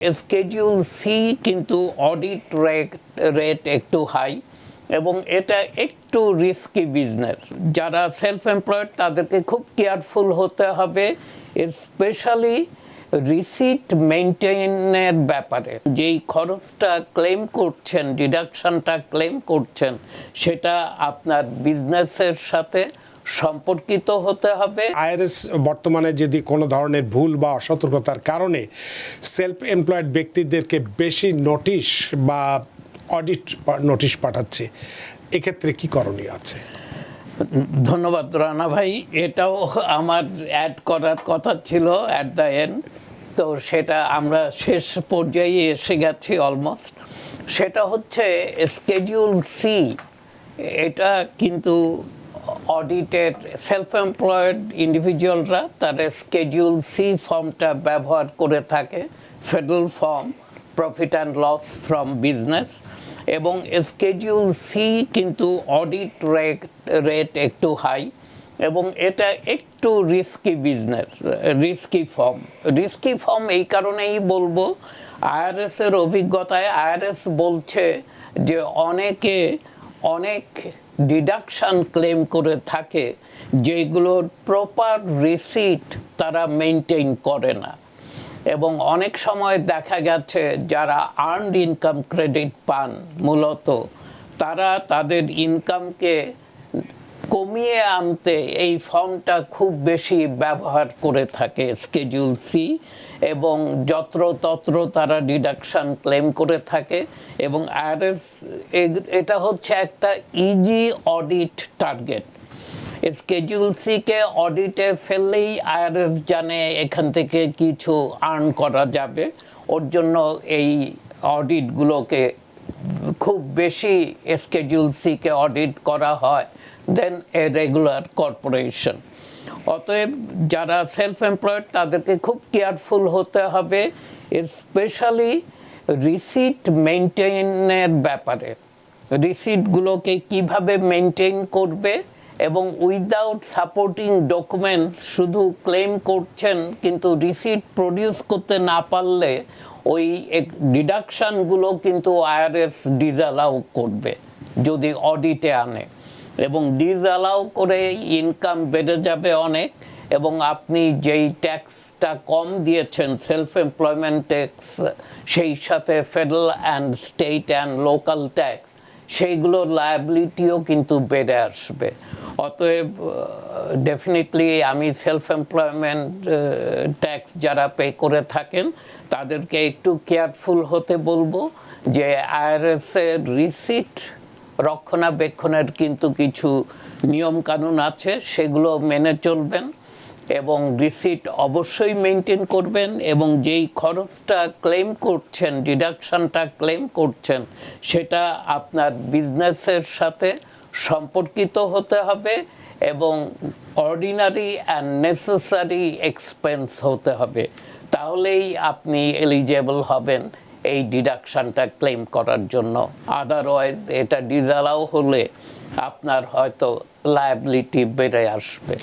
Schedule C কিন্তু audit rate একটু high এবং এটা একটু রিস্কি বিজনেস। যারা সেলফ এমপ্লয়েড তাদেরকে খুব কেয়ারফুল হতে হবে, স্পেশালি রিসিট মেনটেনের ব্যাপারে। যেই খরচটা ক্লেম করছেন, ডিডাকশনটা ক্লেম করছেন, সেটা আপনার বিজনেসের সাথে সম্পর্কিত হতে হবে। আইআরএস বর্তমানে যদি কোনো ধরনের ভুল বা অসতর্কতার কারণে সেলফ এমপ্লয়েড ব্যক্তিদেরকে বেশি নোটিশ বা অডিট নোটিশ পাঠাচ্ছে, এক্ষেত্রে কি করণীয় আছে? ধন্যবাদ রানা ভাই, এটাও আমার অ্যাড করার কথা ছিল অ্যাট দ্য এন্ড, তো সেটা আমরা শেষ পর্যায়ে এসে গেছি অলমোস্ট। সেটা হচ্ছে স্কেডিউল সি। এটা কিন্তু অডিটেড সেলফ এমপ্লয়েড ইন্ডিভিজুয়ালরা তারা স্কেডিউল সি ফর্মটা ব্যবহার করে থাকে, federal form, profit and loss from business. এবং স্কেডিউল সি কিন্তু অডিট রেট একটু হাই এবং এটা একটু রিস্কি বিজনেস, রিস্কি ফর্ম এই কারণেই বলবো, আইআরএসের অভিজ্ঞতায় আইআরএস বলছে যে অনেক ডিডাকশন ক্লেম করে থাকে যেগুলোর প্রপার রিসিট তারা মেনটেন করে না। এবং অনেক সময় দেখা গেছে যারা আর্নড ইনকাম ক্রেডিট পান মূলত তারা তাদের ইনকামকে কমিয়ে আনতে এই ফর্মটা খুব বেশি ব্যবহার করে থাকে স্কেডিউল সি, এবং যত্রতত্র তারা ডিডাকশন ক্লেম করে থাকে। এবং আইআরএস এটা হচ্ছে একটা ইজি অডিট টার্গেট। স্কেডিউল সিকে অডিটে ফেললেই আইআরএস জানে এখান থেকে কিছু আর্ন করা যাবে, ওর জন্য এই অডিটগুলোকে খুব বেশি স্কেডিউল সিকে অডিট করা হয় দেন এ রেগুলার কর্পোরেশন। অতএব যারা সেলফ এমপ্লয়েড তাদেরকে খুব কেয়ারফুল হতে হবে, স্পেশালি রিসিট মেনটেনের ব্যাপারে। রিসিটগুলোকে কিভাবে মেনটেন করবে এবং উইদাউট সাপোর্টিং ডকুমেন্টস শুধু ক্লেম করছেন কিন্তু রিসিট প্রডিউস করতে না পারলে ওই ডিডাকশানগুলো কিন্তু আইআরএস ডিসঅ্যালাউ করবে যদি অডিটে আনে, এবং ডিসঅ্যালাউ করে ইনকাম বেড়ে যাবে অনেক। এবং আপনি যেই ট্যাক্সটা কম দিয়েছেন সেলফ এমপ্লয়মেন্ট ট্যাক্স, সেই সাথে federal and state and local tax, সেইগুলোর লায়াবিলিটিও কিন্তু বেড়ে আসবে। অতএব ডেফিনেটলি আমি সেলফ এমপ্লয়মেন্ট ট্যাক্স যারা পে করে থাকেন তাদেরকে একটু কেয়ারফুল হতে বলবো যে আইআরএসের রিসিট রক্ষণাবেক্ষণের কিন্তু কিছু নিয়মকানুন আছে, সেগুলো মেনে চলবেন এবং রিসিট অবশ্যই মেনটেন করবেন। এবং যেই খরচটা ক্লেম করছেন, ডিডাকশনটা ক্লেম করছেন, সেটা আপনার বিজনেসের সাথে সম্পর্কিত হতে হবে এবং অর্ডিনারি অ্যান্ড নেসেসারি এক্সপেন্স হতে হবে, তাহলেই আপনি এলিজেবল হবেন এই ডিডাকশনটা ক্লেম করার জন্য। আদারওয়াইজ এটা ডিসঅ্যালাউ হলে আপনার হয়তো লায়াবিলিটি বেড়ে আসবে।